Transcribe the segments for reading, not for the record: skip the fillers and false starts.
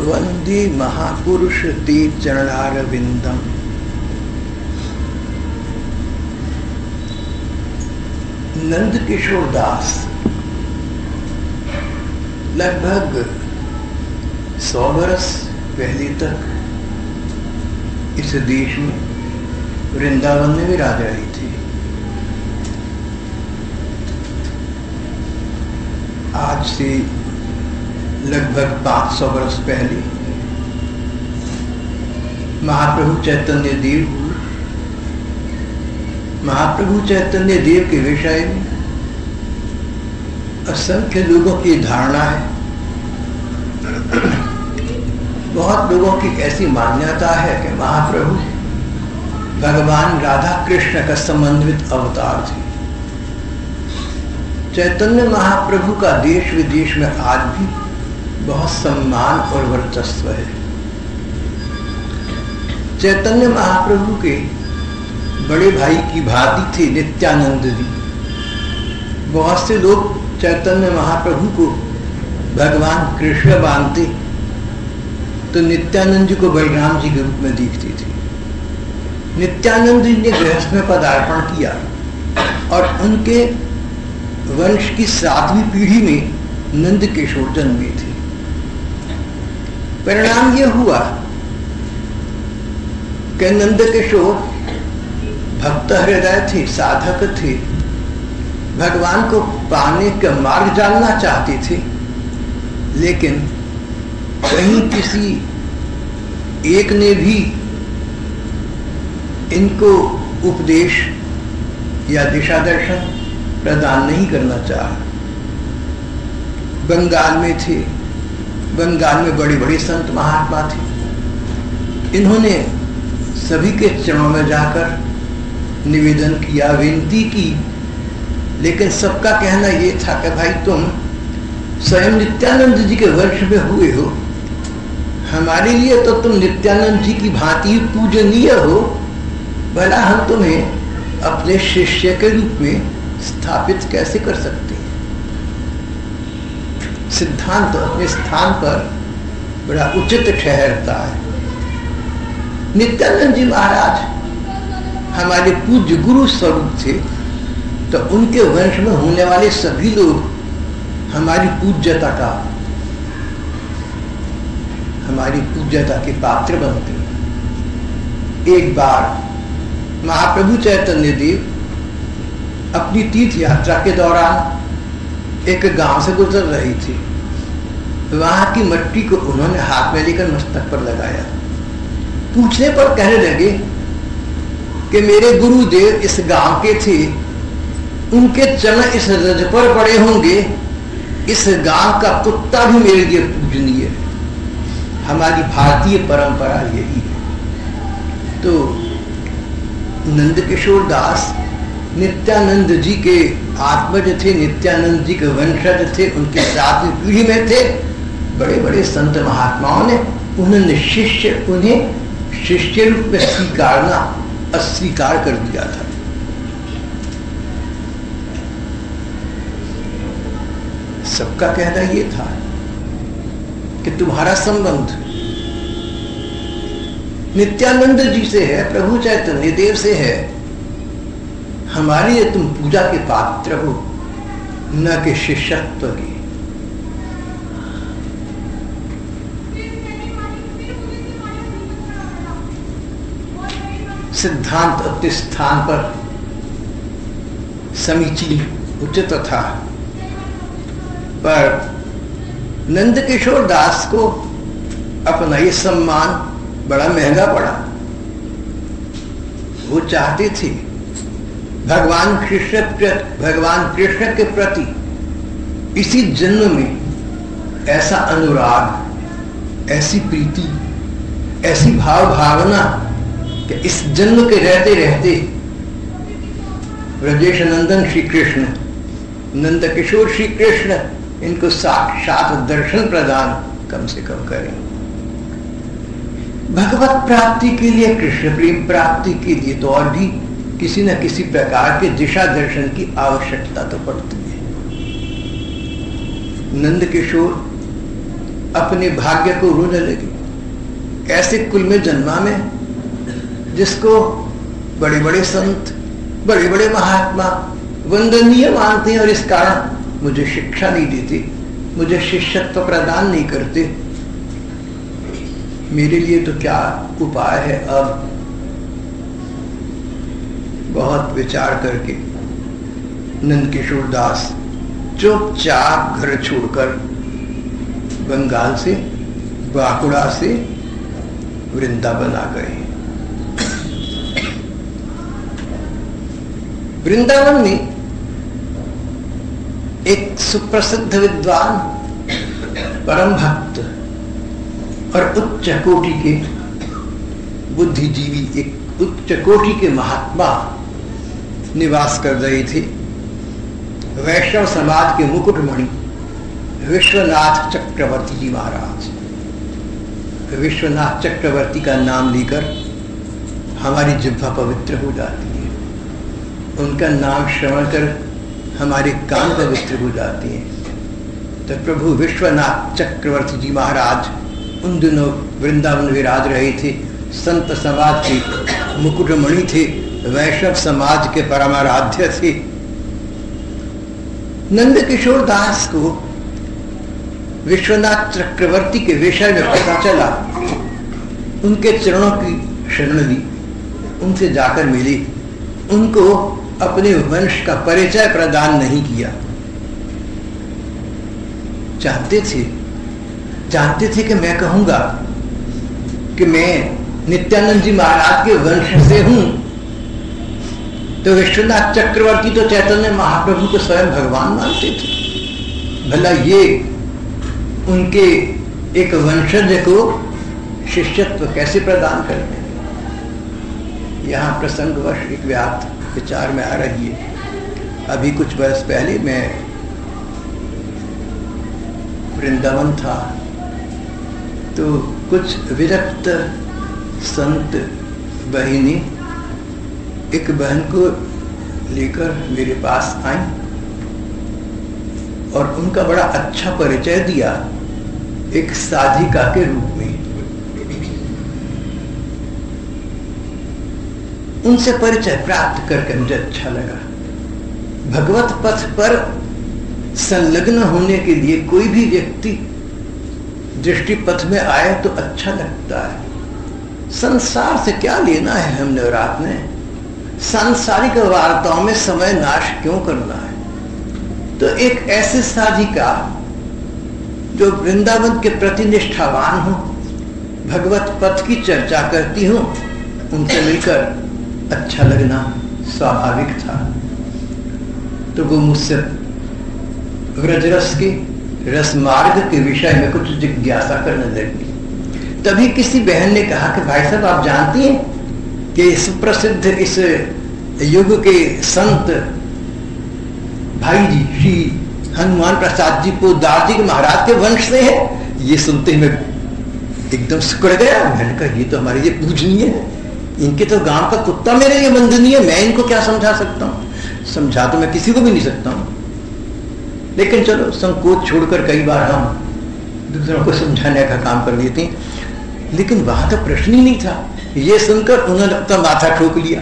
वंदे महापुरुष ते चरणारविंदम। नंद किशोर दास लगभग 100 वर्ष पहले तक इस देश में वृंदावन में विराज रही थी। आज से लगभग 500 वर्ष पहले महाप्रभु चैतन्य देव के विषय में असंख्य लोगों की धारणा है। बहुत लोगों की ऐसी मान्यता है कि महाप्रभु भगवान राधा कृष्ण का समन्वित अवतार थे। चैतन्य महाप्रभु का देश विदेश में आज भी बहुत सम्मान और वर्चस्व है। चैतन्य महाप्रभु के बड़े भाई की भांति थे नित्यानंद जी। बहुत से लोग चैतन्य महाप्रभु को भगवान कृष्ण मानते तो नित्यानंद जी को बलराम जी के रूप में देखते थे। नित्यानंद जी ने गृहस्थ में पदार्पण किया और उनके वंश की 7वीं पीढ़ी में नंद किशोर जन्मे थे। परिणाम यह हुआ कि नंद किशोर भक्त हृदय थे, साधक थे, भगवान को पाने का मार्ग जानना चाहते थे, लेकिन कहीं किसी एक ने भी इनको उपदेश या दिशा दर्शन प्रदान नहीं करना चाहा। बंगाल में थे, बंगाल में बड़े बड़े संत महात्मा थे। इन्होंने सभी के चरणों में जाकर निवेदन किया, विनती की, लेकिन सबका कहना यह था कि भाई तुम स्वयं नित्यानंद जी के वंश में हुए हो, हमारे लिए तो तुम नित्यानंद जी की भांति पूजनीय हो, भला हम तुम्हें अपने शिष्य के रूप में स्थापित कैसे कर सकते हैं। सिद्धांत अपने स्थान पर बड़ा उचित ठहरता है। नित्यानंद जी महाराज हमारे पूज्य गुरु स्वरूप थे, तो उनके वंश में होने वाले सभी लोग हमारी पूज्यता के पात्र बनते हैं। एक बार महाप्रभु चैतन्य देव अपनी तीर्थ यात्रा के दौरान एक गांव से गुजर रही थी। वहां की मिट्टी को उन्होंने हाथ में लेकर मस्तक पर लगाया। पूछने पर कहने लगे कि मेरे गुरुदेव इस गांव के थे, उनके चरण इस रज पर पड़े होंगे, इस गांव का कुत्ता भी मेरे लिए पूजनीय है। हमारी भारतीय परंपरा यही है। तो नंद किशोर दास नित्यानंद जी के आत्मज थे, नित्यानंद जी के वंशज थे, उनके 7वीं पीढ़ी में थे। बड़े बड़े संत महात्माओं ने उन्हें शिष्य रूप में स्वीकारना अस्वीकार कर दिया था। सबका कहना यह था कि तुम्हारा संबंध नित्यानंद जी से है, प्रभु चैतन्य देव से है, हमारे लिए तुम पूजा के पात्र हो, न कि शिष्यत्व के। सिद्धांत अपने स्थान पर समीचीन उचित था, पर नंद किशोर दास को अपना ये सम्मान बड़ा महंगा पड़ा। वो चाहते थे भगवान कृष्ण के प्रति इसी जन्म में ऐसा अनुराग, ऐसी प्रीति, ऐसी भावना कि इस जन्म के रहते रहते ब्रजेश नंदन श्री कृष्ण, नंद किशोर श्री कृष्ण इनको साक्षात दर्शन प्रदान कम से कम करें। भगवत प्राप्ति के लिए, कृष्ण प्रेम प्राप्ति के लिए तो और भी किसी न किसी प्रकार के दिशा दर्शन की आवश्यकता तो पड़ती है। नंद किशोर अपने भाग्य को रोने लगी। ऐसे कुल में जन्मा मैं, जिसको बड़े बड़े संत, बड़े बड़े महात्मा वंदनीय मानते हैं, और इस कारण मुझे शिक्षा नहीं देते, मुझे शिष्यत्व प्रदान नहीं करते। मेरे लिए तो क्या उपाय है? अब बहुत विचार करके नंदकिशोर दास चुपचाप घर छोड़कर बंगाल से, बांकुड़ा से वृंदावन आ गए। वृंदावन में एक सुप्रसिद्ध विद्वान, परम भक्त और उच्च कोटि के बुद्धिजीवी, एक उच्च कोटि के महात्मा निवास कर रहे थे। वैष्णव समाज के मुकुटमणि विश्वनाथ चक्रवर्ती जी महाराज। विश्वनाथ चक्रवर्ती का नाम लेकर हमारी जिह्वा पवित्र हो जाती है, उनका नाम श्रवण कर हमारे कान पवित्र हो जाते हैं। तो प्रभु विश्वनाथ चक्रवर्ती जी महाराज उन दिनों वृंदावन विराज रहे थे। संत समाज के मुकुटमणि थे, वैष्णव समाज के परमाराध्य थे। नंदकिशोर दास को विश्वनाथ चक्रवर्ती के विषय में पता चला, उनके चरणों की शरण ली, उनसे जाकर मिली, उनको अपने वंश का परिचय प्रदान नहीं किया। जानते थे कि मैं कहूंगा कि मैं नित्यानंद जी महाराज के वंश से हूं, तो विश्वनाथ चक्रवर्ती तो चैतन्य महाप्रभु को स्वयं भगवान मानते थे। भला ये उनके एक वंशज को शिष्यत्व कैसे प्रदान करते हैं? यहाँ प्रसंगवश एक बात विचार में आ रही है। अभी कुछ वर्ष पहले मैं वृंदावन था, तो कुछ विरक्त संत बहिनी एक बहन को लेकर मेरे पास आई और उनका बड़ा अच्छा परिचय दिया एक साधिका के रूप में। उनसे परिचय प्राप्त करके मुझे अच्छा लगा। भगवत पथ पर संलग्न होने के लिए कोई भी व्यक्ति दृष्टि पथ में आए तो अच्छा लगता है। संसार से क्या लेना है हमने और आपने? सांसारिक वार्ताओं में समय नाश क्यों करना है? तो एक ऐसे साधिका जो वृंदावन के प्रति निष्ठावान हो, भगवत पथ की चर्चा करती हो, उनसे मिलकर अच्छा लगना स्वाभाविक था। तो वो मुझसे व्रजरस के रस मार्ग के विषय में कुछ जिज्ञासा करने लगी। तभी किसी बहन ने कहा कि भाई साहब, आप जानती हैं कि सुप्रसिद्ध इस युग के संत भाई जी श्री हनुमान प्रसाद जी पोदार जी महाराज के वंश से है। ये सुनते ही मैं एकदम सिकुड़ गया। मैंने कहा ये तो हमारे लिए पूजनीय है, इनके तो गांव का कुत्ता मेरे लिए वंदनीय, मैं इनको क्या समझा सकता हूँ? समझा तो मैं किसी को भी नहीं सकता हूँ, लेकिन चलो संकोच छोड़कर कई बार हम दूसरों को समझाने का काम कर लेते हैं। लेकिन वहां तो प्रश्न ही नहीं था। ये सुनकर उन्होंने अपना माथा ठोक लिया,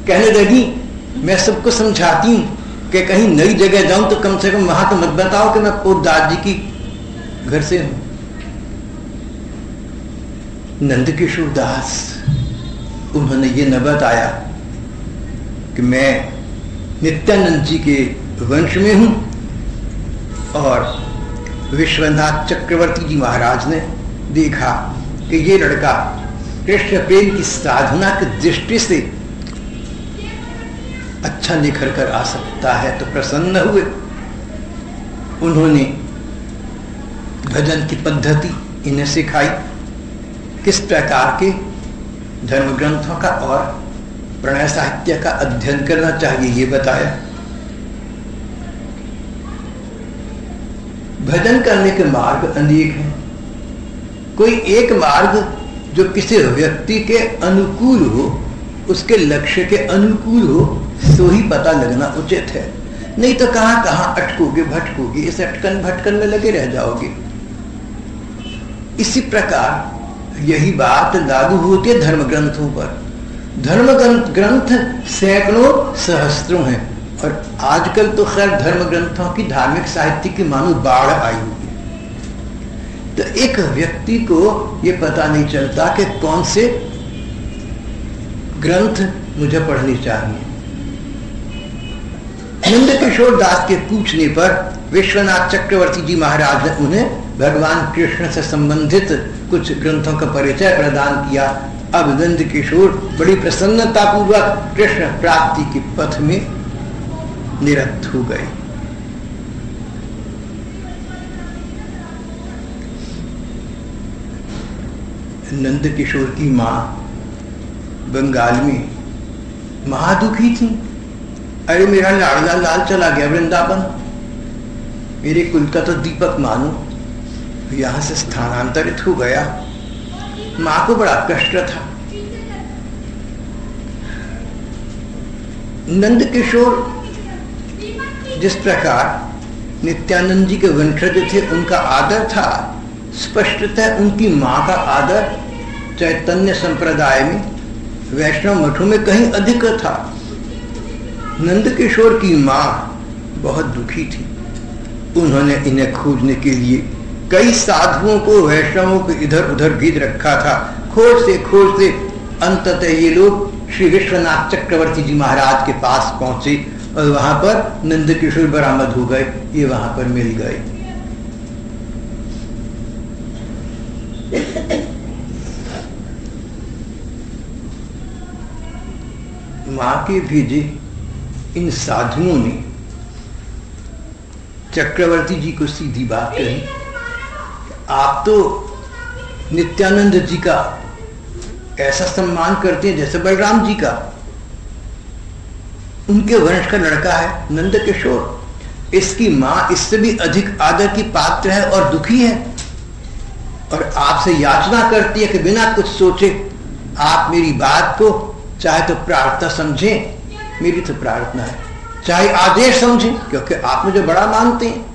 कहने लगी मैं सबको समझाती हूँ कि कहीं नई जगह जाऊं तो कम से कम वहां तो मत बताओ कि मैं पोदार जी की घर से हूं। नंदकिशोर दास उन्होंने ये न बताया कि मैं नित्यानंद जी के वंश में हूं, और विश्वनाथ चक्रवर्ती जी महाराज ने देखा कि ये लड़का कृष्ण प्रेम की साधना की दृष्टि से अच्छा निखर कर आ सकता है, तो प्रसन्न हुए। उन्होंने भजन की पद्धति इन्हें सिखाई, किस प्रकार के धर्म ग्रंथों का और प्रणय साहित्य का अध्ययन करना चाहिए ये बताया। भजन करने के मार्ग अनेक हैं। कोई एक मार्ग जो किसी व्यक्ति के अनुकूल हो, उसके लक्ष्य के अनुकूल हो, सो ही पता लगना उचित है। नहीं तो कहां कहां अटकोगे भटकोगे, इस अटकन भटकन में लगे रह जाओगे। इसी प्रकार यही बात लागू होती है धर्म ग्रंथों पर। धर्म ग्रंथ सैकड़ों सहस्त्रों हैं, और आजकल तो खैर धर्म ग्रंथों की धार्मिक साहित्य की मानो बाढ़ आई हुई है। तो एक व्यक्ति को ये पता नहीं चलता कि कौन से ग्रंथ मुझे पढ़ने चाहिए। नंद किशोर दास के पूछने पर विश्वनाथ चक्रवर्ती जी महाराज ने उन्हें भगवान कृष्ण से संबंधित कुछ ग्रंथों का परिचय प्रदान किया। अब नंद किशोर बड़ी प्रसन्नता पूर्वक कृष्ण प्राप्ति के पथ में निरत हो गए। नंद किशोर की मां बंगाल में महादुखी थी। अरे मेरा लाडला लाल चला गया वृंदावन, मेरे कुल का तो दीपक मानो यहां से स्थानांतरित हो गया। मां को बड़ा कष्ट था। नंद किशोर जिस प्रकार नित्यानंद जी के वंशज थे, उनका आदर था, स्पष्टतः उनकी मां का आदर चैतन्य संप्रदाय में, वैष्णव मठों में कहीं अधिक था। नंद किशोर की मां बहुत दुखी थी। उन्होंने इन्हें खोजने के लिए कई साधुओं को, वैष्णवों को इधर उधर भेज रखा था। खोजते अंततः ये लोग श्री विश्वनाथ चक्रवर्ती जी महाराज के पास पहुंचे और वहां पर नंद किशोर बरामद हो गए। ये वहां पर मिल गए। मां के भेजे इन साधुओं ने चक्रवर्ती जी को सीधी बात कही, आप तो नित्यानंद जी का ऐसा सम्मान करते हैं जैसे बलराम जी का, उनके वंश का लड़का है नंद किशोर। इसकी मां इससे भी अधिक आदर की पात्र है और दुखी है, और आपसे याचना करती है कि बिना कुछ सोचे आप मेरी बात को चाहे तो प्रार्थना समझें, मेरी तो प्रार्थना है, चाहे आदेश समझें, क्योंकि आप मुझे बड़ा मानते हैं।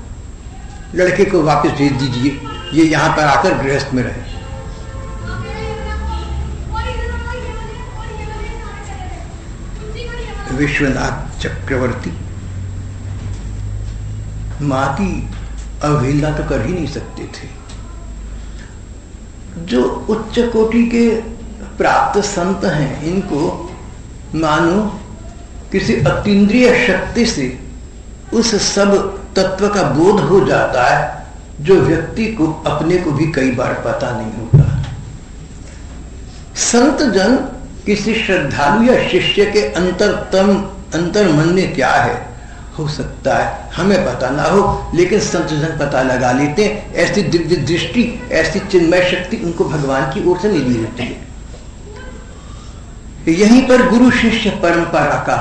लड़के को वापस भेज दीजिए, ये यहां पर आकर गृहस्थ में रहे। विश्वनाथ चक्रवर्ती मां की अवहेलना तो कर ही नहीं सकते थे। जो उच्च कोटि के प्राप्त संत हैं, इनको मानो किसी अतीन्द्रिय शक्ति से उस सब तत्व का बोध हो जाता है जो व्यक्ति को अपने को भी कई बार पता नहीं होता। संत जन किसी श्रद्धालु या शिष्य के अंतर मन में क्या है, हो सकता है हमें पता ना हो, लेकिन संत जन पता लगा लेते हैं। ऐसी दिव्य दृष्टि, ऐसी चिन्मय शक्ति उनको भगवान की ओर से मिली रहती है। यहीं पर गुरु शिष्य परंपरा का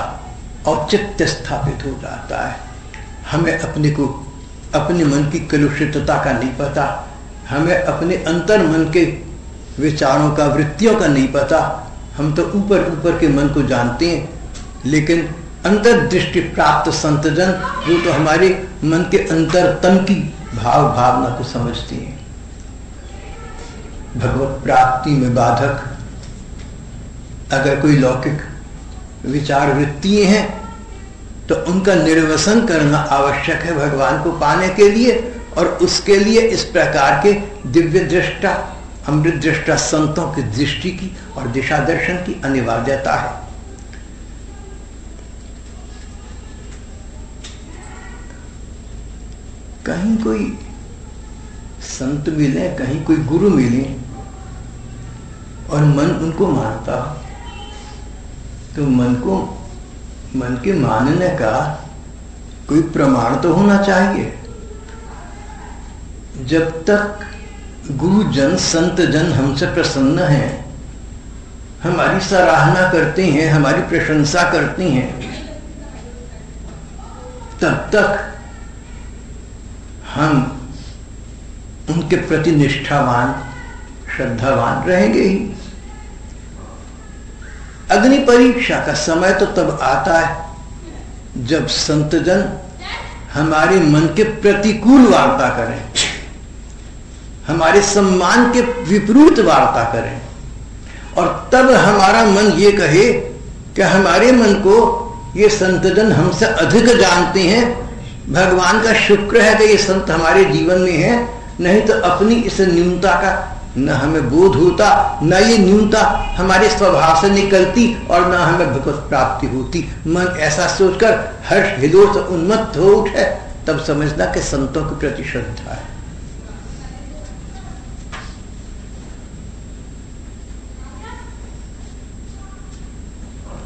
औचित्य स्थापित हो जाता है। हमें अपने को, अपने मन की कलुषितता का नहीं पता, हमें अपने अंतर मन के विचारों का, वृत्तियों का नहीं पता। हम तो ऊपर ऊपर के मन को जानते हैं, लेकिन अंतर्दृष्टि प्राप्त संतजन जो तो हमारे मन के अंतरतम की भाव भावना को समझते हैं। भगवत प्राप्ति में बाधक अगर कोई लौकिक विचार वृत्ति हैं तो उनका निर्वसन करना आवश्यक है भगवान को पाने के लिए, और उसके लिए इस प्रकार के दिव्य दृष्टा, अमृत दृष्टा संतों की दृष्टि की और दिशा दर्शन की अनिवार्यता है। कहीं कोई संत मिले, कहीं कोई गुरु मिले और मन उनको मानता, तो मन के मानने का कोई प्रमाण तो होना चाहिए। जब तक गुरुजन संत जन हमसे प्रसन्न हैं, हमारी सराहना करते हैं, हमारी प्रशंसा करते हैं, तब तक हम उनके प्रति निष्ठावान, श्रद्धावान रहेंगे ही। अग्नि परीक्षा का समय तो तब आता है जब संतजन हमारे मन के प्रतिकूल वार्ता करें, हमारे सम्मान के विपरीत वार्ता करें, और तब हमारा मन ये कहे कि हमारे मन को ये संतजन हमसे अधिक जानते हैं, भगवान का शुक्र है कि ये संत हमारे जीवन में है, नहीं तो अपनी इस न्यूनता का न हमें बोध होता, न ये न्यूनता हमारे स्वभाव से निकलती, और न हमें भगवत प्राप्ति होती। मन ऐसा सोचकर हर्ष हृदय से उन्मत्त हो उठे, तब समझना कि संतों के प्रति श्रद्धा है।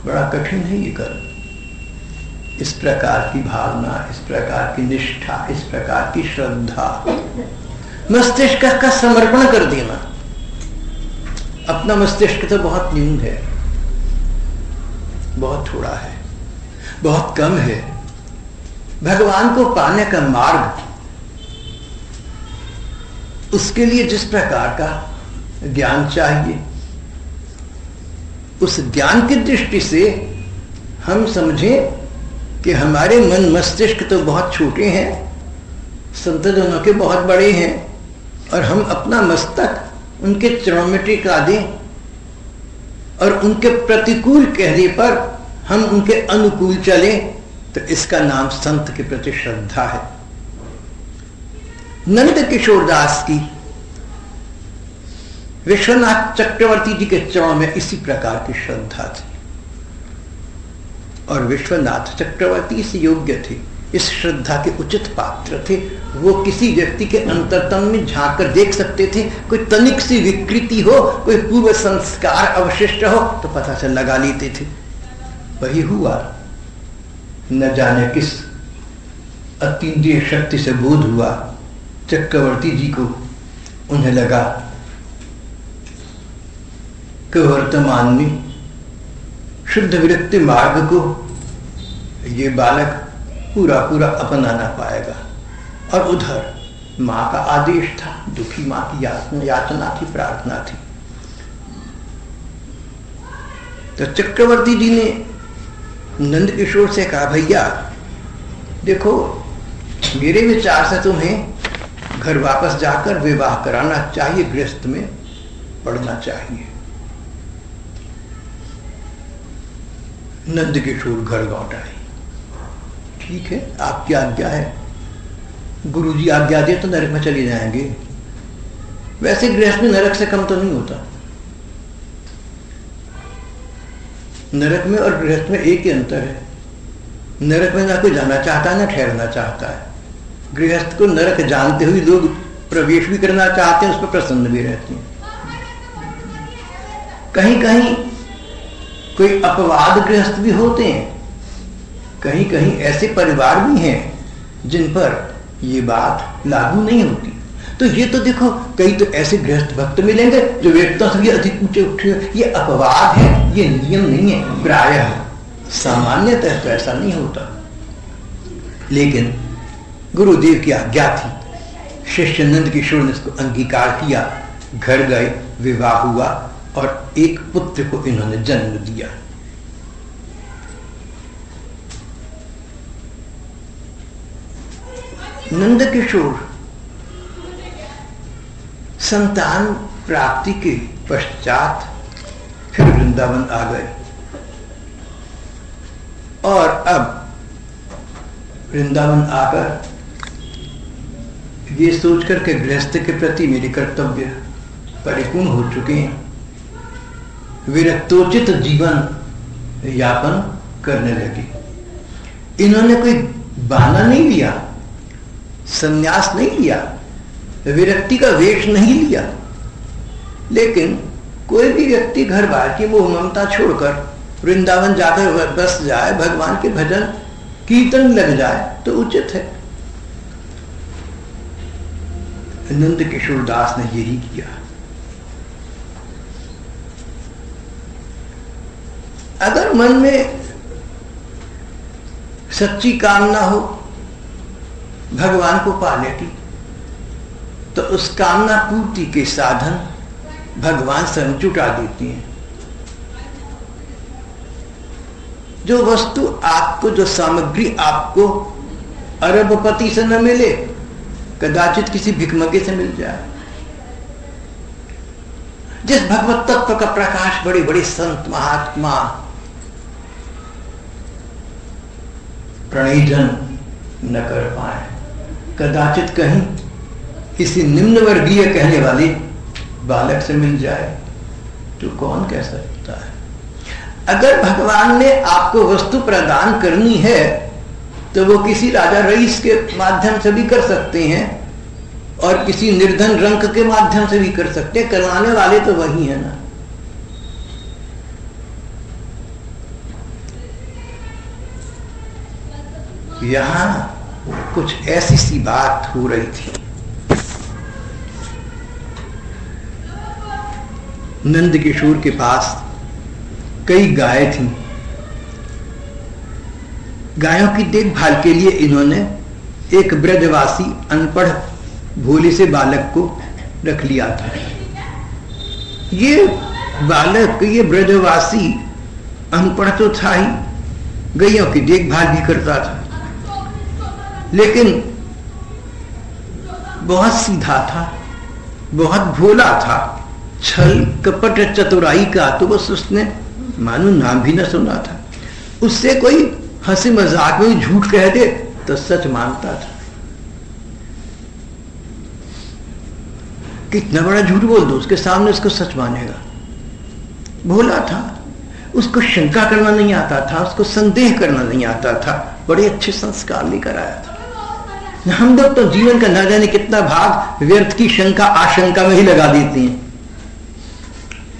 बड़ा कठिन है ये कर्म, इस प्रकार की भावना, इस प्रकार की निष्ठा, इस प्रकार की श्रद्धा, मस्तिष्क का समर्पण कर देना। अपना मस्तिष्क तो बहुत न्यून है, बहुत थोड़ा है, बहुत कम है। भगवान को पाने का मार्ग, उसके लिए जिस प्रकार का ज्ञान चाहिए, उस ज्ञान की दृष्टि से हम समझें कि हमारे मन मस्तिष्क तो बहुत छोटे हैं, संतजनों के बहुत बड़े हैं, और हम अपना मस्तक उनके चरणों में टिका दें, और उनके प्रतिकूल कहने पर हम उनके अनुकूल चलें, तो इसका नाम संत के प्रति श्रद्धा है। नंद किशोर दास की विश्वनाथ चक्रवर्ती जी के चरणों में इसी प्रकार की श्रद्धा थी, और विश्वनाथ चक्रवर्ती इस योग्य थे, इस श्रद्धा के उचित पात्र थे। वो किसी व्यक्ति के अंतरतम में झांक कर देख सकते थे, कोई तनिक सी विकृति हो, कोई पूर्व संस्कार अवशिष्ट हो, तो पता चल लगा लेते थे। वही हुआ, न जाने किस अतीन्द्रिय शक्ति से बोध हुआ चक्रवर्ती जी को। उन्हें लगा कि वर्तमान में शुद्ध विरक्ति मार्ग को ये बालक पूरा पूरा अपनाना पाएगा, और उधर मां का आदेश था, दुखी मां की याचना थी, प्रार्थना थी। तो चक्रवर्ती जी ने नंद किशोर से कहा, भैया देखो, मेरे विचार से तुम्हें घर वापस जाकर विवाह कराना चाहिए, गृहस्थ में पढ़ना चाहिए। नंद किशोर घर लौट आए। ठीक है, आपकी आज्ञा है, गुरुजी आज्ञा दे तो नरक में चले जाएंगे। वैसे गृहस्थ में नरक से कम तो नहीं होता, नरक में और गृहस्थ में एक ही अंतर है। नरक में ना कोई जाना चाहता है, ना ठहरना चाहता है। गृहस्थ को नरक जानते हुए लोग प्रवेश भी करना चाहते हैं, उस पर प्रसन्न भी रहते हैं। कहीं कहीं कोई अपवाद गृहस्थ भी होते हैं, कहीं कहीं ऐसे परिवार भी हैं जिन पर ये बात लागू नहीं होती। तो ये तो देखो, कई तो ऐसे गृहस्थ भक्त मिलेंगे जो वेदता से भी अधिक ऊंचे उठे। ये अपवाद है, ये नियम नहीं है। प्रायः सामान्यतः तो ऐसा नहीं होता, लेकिन गुरुदेव की आज्ञा थी। शिष्य नंद किशोर ने इसको अंगीकार किया, घर गए, विवाह हुआ, और एक पुत्र को इन्होंने जन्म दिया। नंद किशोर संतान प्राप्ति के पश्चात फिर वृंदावन आ गए, और अब वृंदावन आकर ये सोचकर के गृहस्थ के प्रति मेरे कर्तव्य परिपूर्ण हो चुके हैं, विरक्तोचित जीवन यापन करने लगे। इन्होंने कोई बहाना नहीं लिया, संन्यास नहीं लिया, विरक्ति का वेश नहीं लिया, लेकिन कोई भी व्यक्ति घर बार की मोह ममता छोड़कर वृंदावन जाकर बस जाए, भगवान के भजन कीर्तन लग जाए तो उचित है। नंद किशोर दास ने यही किया। अगर मन में सच्ची कामना हो भगवान को पाने की, तो उस कामना पूर्ति के साधन भगवान स्वयं जुटा देती हैं। जो वस्तु आपको, जो सामग्री आपको अरबपति से न मिले, कदाचित किसी भिखमंगे से मिल जाए। जिस भगवत तत्व का प्रकाश बड़े बड़े संत महात्मा प्रणयजन न कर पाए, कदाचित कहीं किसी निम्न वर्गीय कहने वाले बालक से मिल जाए तो कौन कह सकता है। अगर भगवान ने आपको वस्तु प्रदान करनी है तो वो किसी राजा रईस के माध्यम से भी कर सकते हैं और किसी निर्धन रंक के माध्यम से भी कर सकते हैं, करवाने वाले तो वही है ना। यहां कुछ ऐसी सी बात हो रही थी। नंद किशोर के पास कई गायें थीं। गायों की देखभाल के लिए इन्होंने एक ब्रजवासी अनपढ़ भोले से बालक को रख लिया था। ये बालक, ये ब्रजवासी अनपढ़ तो था ही, गैयों की देखभाल भी करता था, लेकिन बहुत सीधा था, बहुत भोला था। छल कपट चतुराई का तो बस उसने मानो नाम भी न सुना था। उससे कोई हंसी मजाक में झूठ कह दे तो सच मानता था। कितना बड़ा झूठ बोल दो उसके सामने उसको सच मानेगा। भोला था, उसको शंका करना नहीं आता था, उसको संदेह करना नहीं आता था। बड़े अच्छे संस्कार लेकर आया था। हम लोग तो जीवन का न जाने कितना भाग व्यर्थ की शंका आशंका में ही लगा देते हैं।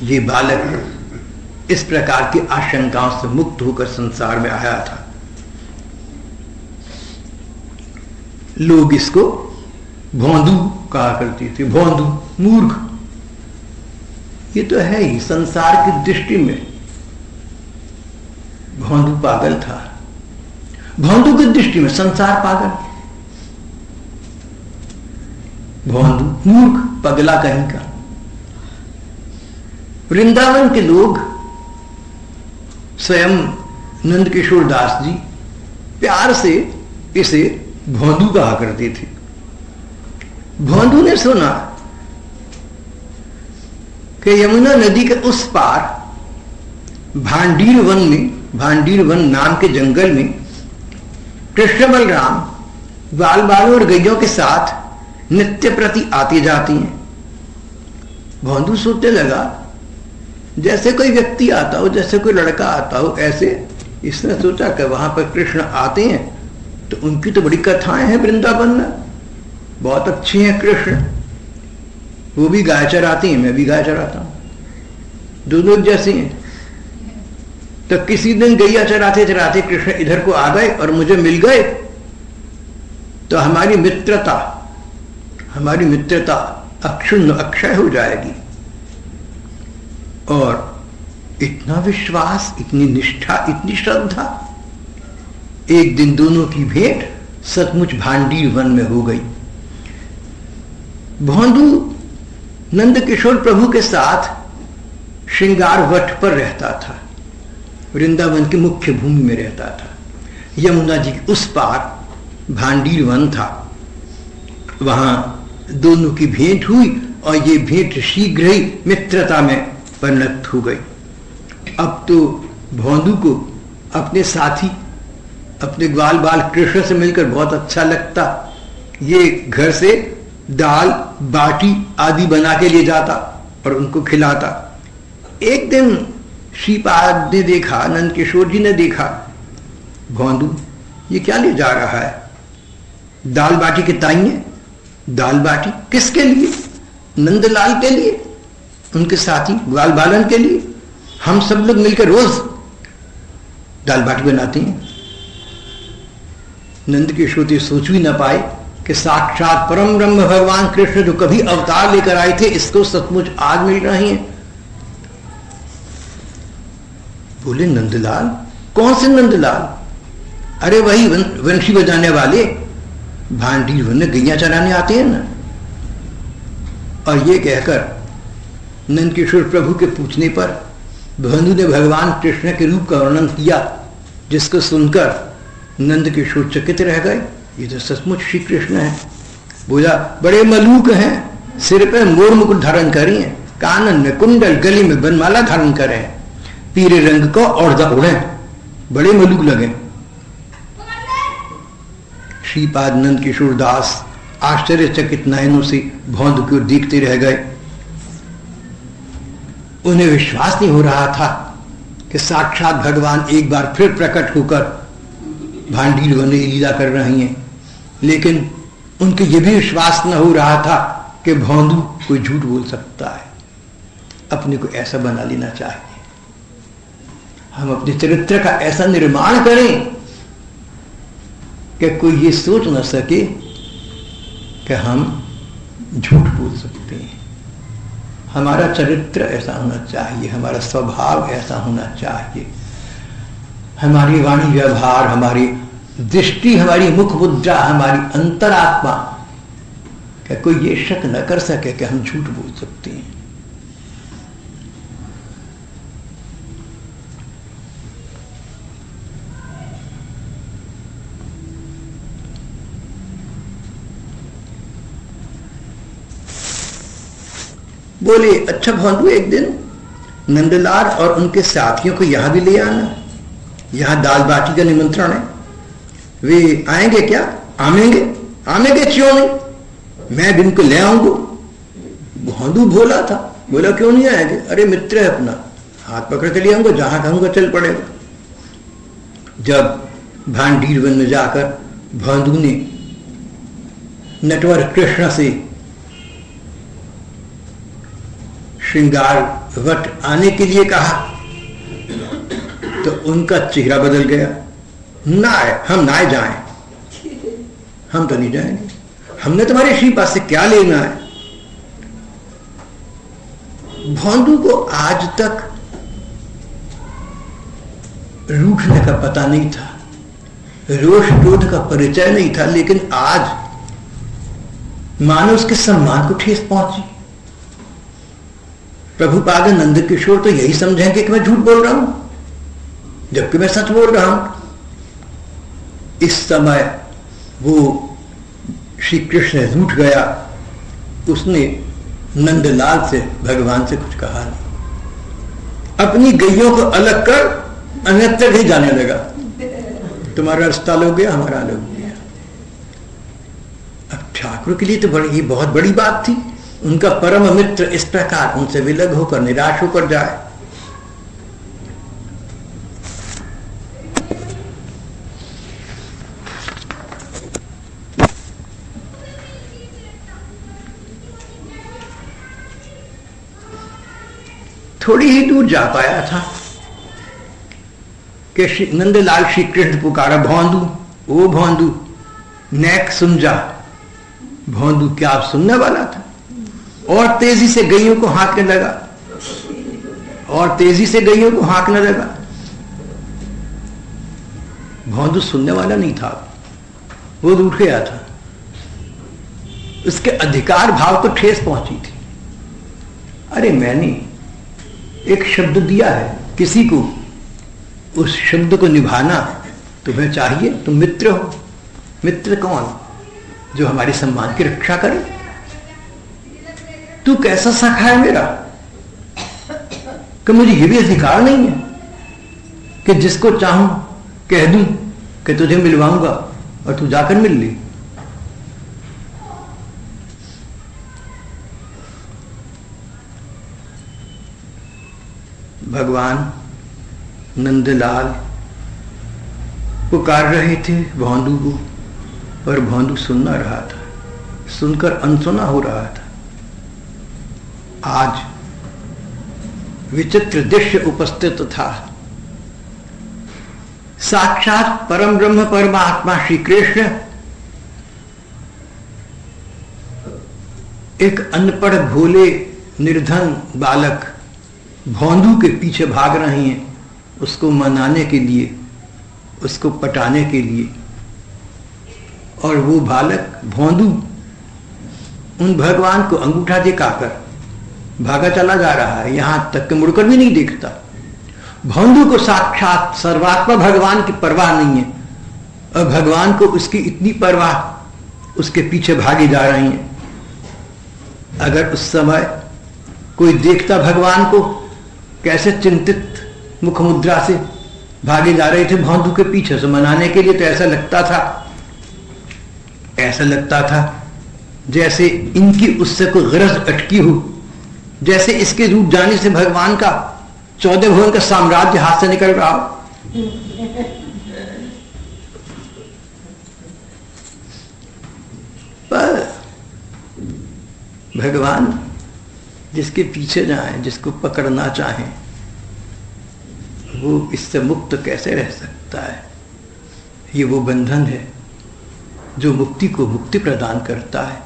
ये बालक इस प्रकार की आशंकाओं से मुक्त होकर संसार में आया था। लोग इसको भोंदू कहा करते थे, भोंदू, मूर्ख। ये तो है ही, संसार की दृष्टि में भोंदू पागल था। भोंदू की दृष्टि में संसार पागल, भोंदू मूर्ख, पगला कहीं का। वृंदावन के लोग, स्वयं नंद किशोर दास जी प्यार से इसे भोंदू कहा करते थे। भोंदू ने सुना कि यमुना नदी के उस पार भांडीर वन में, भांडीर वन नाम के जंगल में कृष्ण बलराम बाल बालों और गैयों के साथ नित्य प्रति आती जाती हैं। भोंदू सोचने लगा जैसे कोई व्यक्ति आता हो, जैसे कोई लड़का आता हो, ऐसे इसने सोचा कि वहां पर कृष्ण आते हैं तो उनकी तो बड़ी कथाएं हैं वृंदावन में, बहुत अच्छे हैं कृष्ण। वो भी गाय चराते हैं, मैं भी गाय चराता हूं, दोनों जैसे हैं। तो किसी दिन गैया चराते चराते कृष्ण इधर को आ गए और मुझे मिल गए तो हमारी मित्रता अक्षुण्ण अक्षय हो जाएगी। और इतना विश्वास, इतनी निष्ठा, इतनी श्रद्धा। एक दिन दोनों की भेंट सचमुच भांडीर वन में हो गई। भोंदू नंद किशोर प्रभु के साथ श्रृंगार वट पर रहता था, वृंदावन की मुख्य भूमि में रहता था। यमुना जी के उस पार भांडीर वन था, वहां दोनों की भेंट हुई और ये भेंट शीघ्र ही मित्रता में परिणत हो गई। अब तो भोंदू को अपने साथी, अपने ग्वाल बाल कृष्ण से मिलकर बहुत अच्छा लगता। ये घर से दाल बाटी आदि बना के ले जाता और उनको खिलाता। एक दिन श्रीपाद ने देखा, नंद किशोर जी ने देखा, भोंदू ये क्या ले जा रहा है? दाल बाटी के ताइए। दाल बाटी किसके लिए? नंदलाल के लिए, उनके साथी ग्वाल बालन के लिए। हम सब लोग मिलकर रोज दाल बाटी बनाते हैं। नंद किशोर जी सोच भी न पाए कि साक्षात परम ब्रह्म भगवान कृष्ण जो कभी अवतार लेकर आए थे, इसको सचमुच आज मिल रहे हैं। बोले नंदलाल? कौन से नंदलाल? अरे वही वंशी बजाने वाले, भांडीर वन में गैया चराने आते हैं ना। और ये कहकर नंद किशोर प्रभु के पूछने पर भोंदू ने भगवान कृष्ण के रूप का वर्णन किया, जिसको सुनकर नंद किशोर चकित रह गए। ये तो सचमुच श्री कृष्ण है। बोला बड़े मलूक हैं, सिर पे मोर मुकुट धारण करी हैं, कानन में कुंडल, गली में बनमाला धारण करें, पीले रंग को औरदा उड़े, बड़े मलूक लगे। श्रीपाद नंद किशोर दास आश्चर्यचकित नयनों से भौंदू की ओर देखते रह गए। उन्हें विश्वास नहीं हो रहा था कि साक्षात भगवान एक बार फिर प्रकट होकर भांडील बने लीला कर रही हैं, लेकिन उनके ये भी विश्वास न हो रहा था कि भौंदू कोई झूठ बोल सकता है। अपने को ऐसा बना लेना चाहिए, हम अपने चरित्र का ऐसा निर्माण करें कि कोई ये सोच न सके कि हम झूठ बोल सकते हैं। हमारा चरित्र ऐसा होना चाहिए, हमारा स्वभाव ऐसा होना चाहिए, हमारी वाणी व्यवहार, हमारी दृष्टि, हमारी मुख मुद्रा, हमारी अंतरात्मा, क्या कोई ये शक न कर सके कि हम झूठ बोल सकते हैं। बोले, अच्छा भौंदू, एक दिन नंदलाल और उनके साथियों को यहां भी ले आना, यहां दाल बाटी का निमंत्रण है। वे आएंगे क्या? आमेंगे, आमेंगे क्यों नहीं, मैं भी उनको ले आऊंगा। भौंदू भोला था, बोला क्यों नहीं आएंगे, अरे मित्र है अपना, हाथ पकड़ के ले आऊंगा, जहां कहूंगा चल पड़ेगा। जब भांडीर वन में जाकर भौंदू ने नटवर कृष्ण से श्रृंगार वट आने के लिए कहा तो उनका चेहरा बदल गया। ना आए, हम ना जाएं, हम तो नहीं जाएंगे, हमने तुम्हारे श्रीपाद से क्या लेना है। भौंदू को आज तक रूठने का पता नहीं था, रोष क्रोध का परिचय नहीं था, लेकिन आज मानो उसके सम्मान को ठेस पहुंची। प्रभुपाद नंद किशोर तो यही समझेंगे कि मैं झूठ बोल रहा हूं, जबकि मैं सच बोल रहा हूं। इस समय वो श्री कृष्ण रूठ गया, उसने नंदलाल से, भगवान से कुछ कहा नहीं, अपनी गैयों को अलग कर अन्यत्र ही जाने लगा। तुम्हारा रास्ता लो गया, हमारा लो गया। अब ठाकुर के लिए तो बड़ी, बहुत बड़ी बात थी, उनका परम मित्र इस प्रकार उनसे विलग होकर, निराश होकर जाए। थोड़ी ही दूर जा पाया था कि नंदलाल श्री कृष्ण पुकारा, भौंदू, ओ भौंदू, नेक सुन जा। भौंदू क्या आप सुनने वाला था, और तेजी से गैयों को हाँकने लगा, और तेजी से गैयों को हाँकने लगा। भौंदू सुनने वाला नहीं था, वो रूठ गया था, उसके अधिकार भाव को ठेस पहुंची थी। अरे मैंने एक शब्द दिया है किसी को, उस शब्द को निभाना तुम्हें चाहिए। तुम मित्र हो, मित्र कौन? जो हमारे सम्मान की रक्षा करे। तू कैसा सखा है मेरा कि मुझे यह भी अधिकार नहीं है कि जिसको चाहूं कह दूं कि तुझे मिलवाऊंगा और तू जाकर मिल ली। भगवान नंदलाल पुकार रहे थे भौंदू को, पर भौंदू सुन ना रहा था, सुनकर अनसुना हो रहा था। आज विचित्र दृश्य उपस्थित था। साक्षात परम ब्रह्म परमात्मा श्री कृष्ण एक अनपढ़ भोले निर्धन बालक भौंदू के पीछे भाग रहे हैं, उसको मनाने के लिए, उसको पटाने के लिए। और वो बालक भौंदू उन भगवान को अंगूठा दिखाकर भागा चला जा रहा है, यहां तक कि मुड़कर भी नहीं देखता। भौंदू को साक्षात सर्वात्मा भगवान की परवाह नहीं है, और भगवान को उसकी इतनी परवाह, उसके पीछे भागी जा रही है। अगर उस समय कोई देखता भगवान को कैसे चिंतित मुख मुद्रा से भागे जा रहे थे भौंदू के पीछे से मनाने के लिए, तो ऐसा लगता था जैसे इनकी उससे कोई गरज अटकी हो, जैसे इसके रूप जाने से भगवान का 14 भुवन का साम्राज्य हाथ से निकल रहा हो। पर भगवान जिसके पीछे जाएं, जिसको पकड़ना चाहें, वो इससे मुक्त कैसे रह सकता है? ये वो बंधन है जो मुक्ति को मुक्ति प्रदान करता है,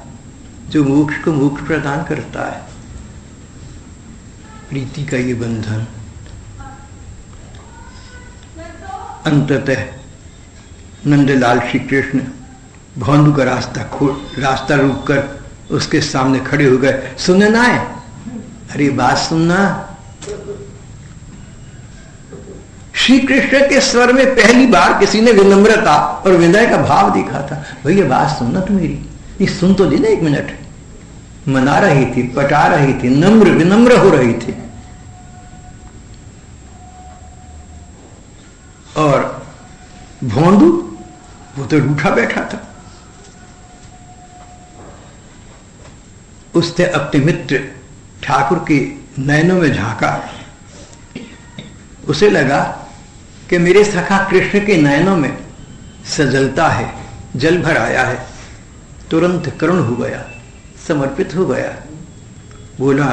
जो मोक्ष को मोक्ष प्रदान करता है। प्रीति का ये बंधन अंततः नंदलाल श्री कृष्ण भौंदू का रास्ता रोककर उसके सामने खड़े हो गए। सुने ना है, अरे बात सुनना। श्री कृष्ण के स्वर में पहली बार किसी ने विनम्रता और विनय का भाव देखा था। भैया बात सुनना तू मेरी, ये सुन तो दी ना 1 मिनट। मना रही थी, पटा रही थी, नम्र विनम्र हो रही थी। और भौंदू वो तो रूठा बैठा था। उसने अपने मित्र ठाकुर के नयनों में झांका। उसे लगा कि मेरे सखा कृष्ण के नयनों में सजलता है, जल भर आया है। तुरंत करुण हो गया, समर्पित हो गया। बोला,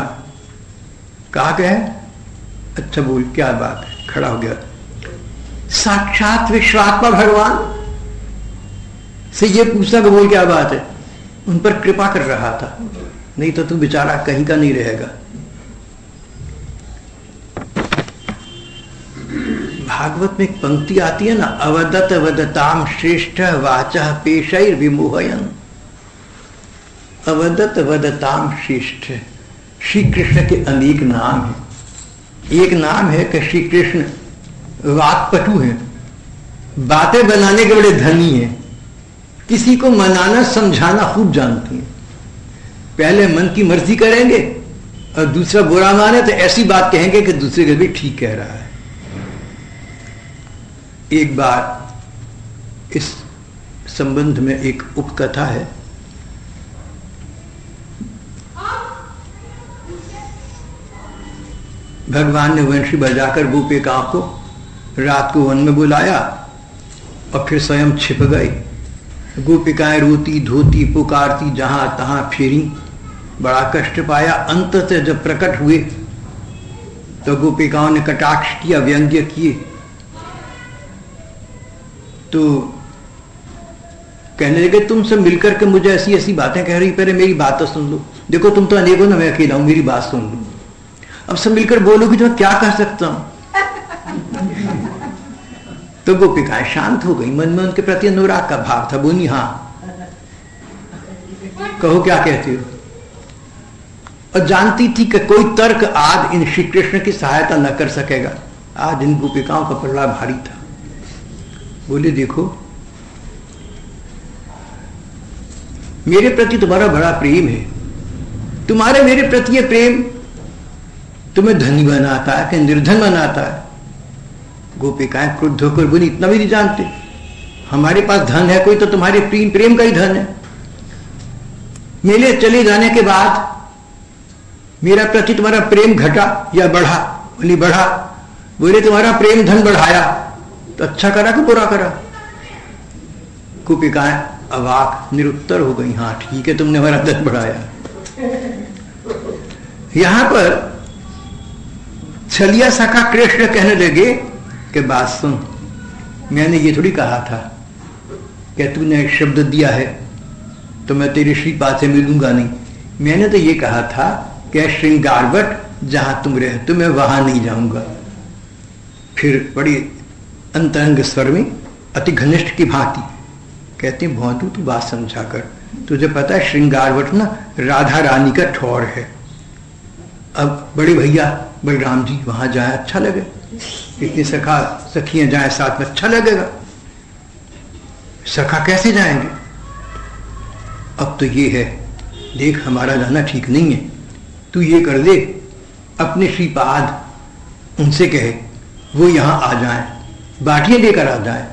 कहा गया? अच्छा बोल, क्या बात है? खड़ा हो गया। साक्षात विश्वात्मा भगवान से ये पूछा कि बोल क्या बात है। उन पर कृपा कर रहा था, नहीं तो तू बेचारा कहीं का नहीं रहेगा। भागवत में एक पंक्ति आती है ना, अवदत वदताम श्रेष्ठ वाचः पेशैर विमोहयन्। अवदत वदताम श्रेष्ठ। श्री कृष्ण के अनेक नाम हैं। एक नाम है कि श्री कृष्ण वाक्पटु हैं, बातें बनाने के बड़े धनी हैं, किसी को मनाना समझाना खूब जानती हैं। पहले मन की मर्जी करेंगे और दूसरा बुरा माने तो ऐसी बात कहेंगे कि दूसरे को भी ठीक कह रहा है। एक बार इस संबंध में एक उपकथा है। भगवान ने वंशी बजाकर गोपिकाओं को रात को वन में बुलाया और फिर स्वयं छिप गए। गोपिकाएं रोती धोती पुकारती जहां तहां फेरी, बड़ा कष्ट पाया। अंततः जब प्रकट हुए तो गोपिकाओं ने कटाक्ष किया, व्यंग्य किए। तो कहने लगे, तुमसे मिलकर के मुझे ऐसी ऐसी बातें कह रही, पहले मेरी बात तो सुन लो। देखो तुम तो अनेकों ना, मैं अकेला हूं, मेरी बात सुन लो। अब सब मिलकर बोलोगी तो मैं क्या कह सकता हूं? तो गोपिकाएं शांत हो गई। मन में उनके प्रति अनुराग का भाव था। बोली, हाँ कहो क्या कहती हो। और जानती थी कि कोई तर्क आज इन श्री कृष्ण की सहायता न कर सकेगा। आज इन गोपिकाओं का पल्ला भारी था। बोले, देखो मेरे प्रति तुम्हारा बड़ा प्रेम है, तुम्हारे मेरे प्रति ये प्रेम तुम्हें धनी बनाता है कि निर्धन बनाता है? गोपिकाएं क्रुद्ध होकर बोली, इतना भी नहीं जानते, हमारे पास धन है कोई तो तुम्हारे प्रेम का ही धन है। मेले चले जाने के बाद मेरा प्रति तुम्हारा प्रेम घटा या बढ़ा? बोली, बढ़ा। बोले, तुम्हारा प्रेम धन बढ़ाया तो अच्छा करा कि बुरा करा? गोपिकाएं अवाक निरुत्तर हो गई। हाँ ठीक है, तुमने हमारा धन बढ़ाया। यहां पर छलिया सखा कृष्ण कहने लगे कि बात सुन, मैंने ये थोड़ी कहा था कि तूने एक शब्द दिया है तो मैं तेरे श्रीपाद से मिलूंगा नहीं। मैंने तो ये कहा था कि श्रृंगारवट जहां तुम रहते मैं वहां नहीं जाऊंगा। फिर बड़ी अंतरंग स्वर में अति घनिष्ठ की भांति कहते, भौंतू तू बात समझा कर, तुझे पता है श्रृंगारवट ना राधा रानी का ठौर है। अब बड़े भैया बलराम जी वहां जाए अच्छा लगे, इतनी सखा सखियां जाए साथ में अच्छा लगेगा। सखा कैसे जाएंगे? अब तो ये है, देख हमारा जाना ठीक नहीं है, तू ये कर दे अपने श्रीपाद उनसे कहे वो यहां आ जाएं, बाटियां लेकर आ जाएं,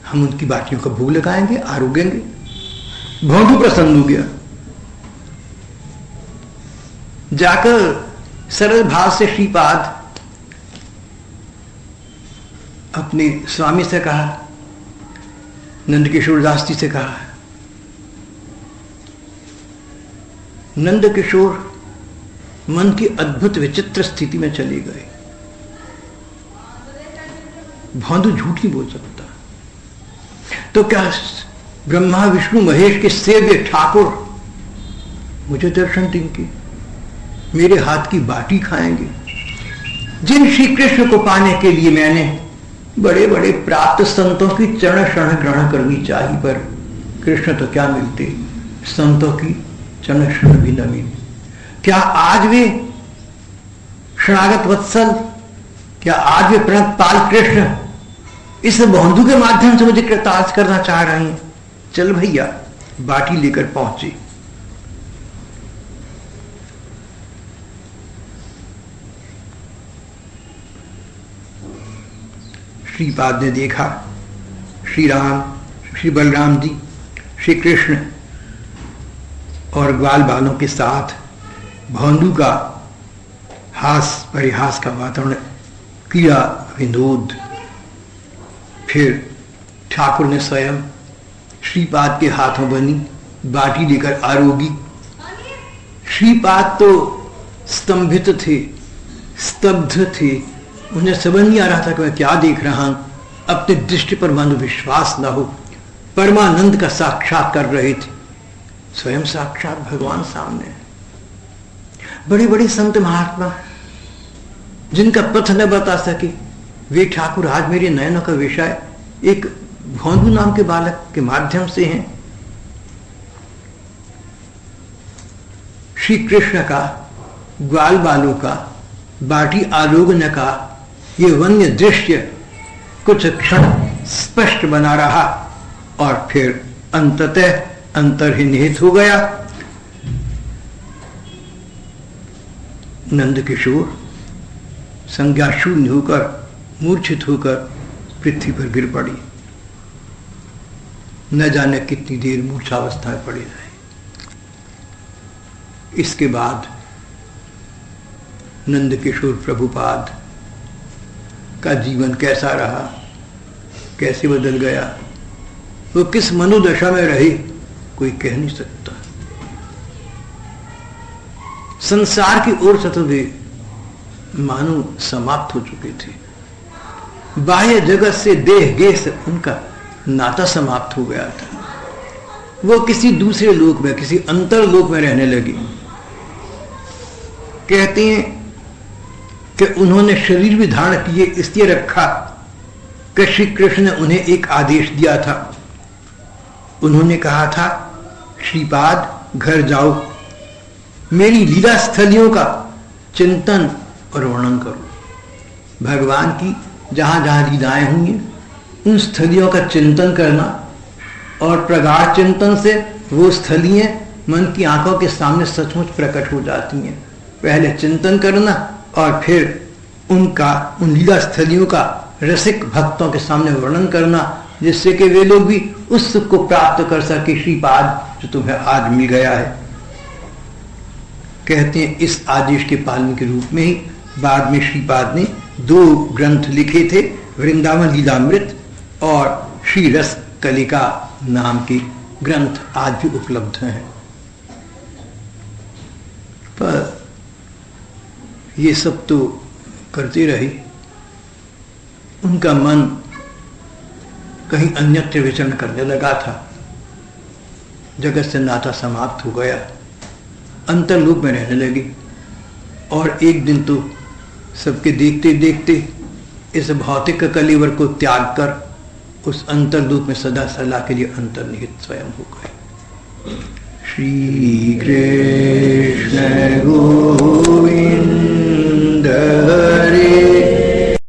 हम उनकी बाटियों का भोग लगाएंगे, आरोगेंगे। भौंडू प्रसन्न हो गया। जाकर सरल भाव से श्रीपाद अपने स्वामी से कहा, नंद किशोर दास जी से कहा। नंद किशोर मन की अद्भुत विचित्र स्थिति में चले गए। भौंदू झूठ नहीं बोल सकता, तो क्या ब्रह्मा विष्णु महेश के सेव्य ठाकुर मुझे दर्शन देंगे, मेरे हाथ की बाटी खाएंगे? जिन श्री कृष्ण को पाने के लिए मैंने बड़े बड़े प्राप्त संतों की चरण शरण ग्रहण करनी चाहिए, पर कृष्ण तो क्या मिलते, संतों की चरण शरण भी न मिली। क्या आज वे शरणागत वत्सल, क्या आज वे प्रणत पाल कृष्ण इस बंधु के माध्यम से मुझे कृतार्थ करना चाह रहे हैं? चल भैया, बाटी लेकर पहुंचे। श्रीपाद ने देखा श्री राम, श्री बलराम जी, श्री कृष्ण और ग्वाल बालों के साथ भौंदू का हास परिहास का वातावरण किया विनोद। फिर ठाकुर ने स्वयं श्रीपाद के हाथों बनी बाटी लेकर आरोगी। श्रीपाद तो स्तंभित थे, स्तब्ध थे, उन्हें समझ नहीं आ रहा था कि मैं क्या देख रहा हूं। अपने दृष्टि पर मानो विश्वास न हो, परमानंद का साक्षात्कार कर रहे थे, स्वयं साक्षात भगवान सामने। बड़े बड़े संत महात्मा जिनका पथ न बता सके, वे ठाकुर आज मेरे नयनों का विषय एक भौंदू नाम के बालक के माध्यम से हैं। श्री कृष्ण का, ग्वाल बालों का, बाटी आलोकन का ये वन्य दृश्य कुछ क्षण स्पष्ट बना रहा और फिर अंततः अंतर्निहित हो गया। नंद किशोर संज्ञा शून्य होकर, मूर्छित होकर पृथ्वी पर गिर पड़ी। न जाने कितनी देर मूर्छावस्था में पड़े रहे। इसके बाद नंद किशोर प्रभुपाद का जीवन कैसा रहा, कैसे बदल गया, वो किस मनोदशा में रहे, कोई कह नहीं सकता। संसार की ओर से तो वे मानो समाप्त हो चुके थे। बाह्य जगत से, देह गेह से उनका नाता समाप्त हो गया था। वो किसी दूसरे लोक में, किसी अंतरलोक में रहने लगे। कहते हैं कि उन्होंने शरीर भी धारण किए, इसलिए रखा कि श्री कृष्ण ने उन्हें एक आदेश दिया था। उन्होंने कहा था, श्रीपाद घर जाओ, मेरी लीला स्थलियों का चिंतन और वर्णन करो। भगवान की जहां जहां लीलाएं हुई हैं उन स्थलियों का चिंतन करना, और प्रगाढ़ चिंतन से वो स्थलियां मन की आंखों के सामने सचमुच प्रकट हो जाती हैं। पहले चिंतन करना और फिर उन लीला स्थलियों का रसिक भक्तों के सामने वर्णन करना, जिससे कि वे लोग भी उस सुख को प्राप्त कर सके श्रीपाद जो तुम्हें आज मिल गया है। कहते हैं इस आदेश के पालन के रूप में ही बाद में श्रीपाद ने 2 ग्रंथ लिखे थे, वृंदावन लीलामृत और श्री रस कलिका नाम के ग्रंथ आज भी उपलब्ध हैं। पर ये सब तो करते रहे, उनका मन कहीं अन्यत्र विचरण करने लगा था। जगत से नाता समाप्त हो गया, अंतर्लोक में रहने लगे। और एक दिन तो सबके देखते देखते इस भौतिक कलेवर को त्याग कर उस अंतर्लोक में सदा सदा के लिए अंतर्निहित स्वयं हो गए। श्री कृष्ण गोविंद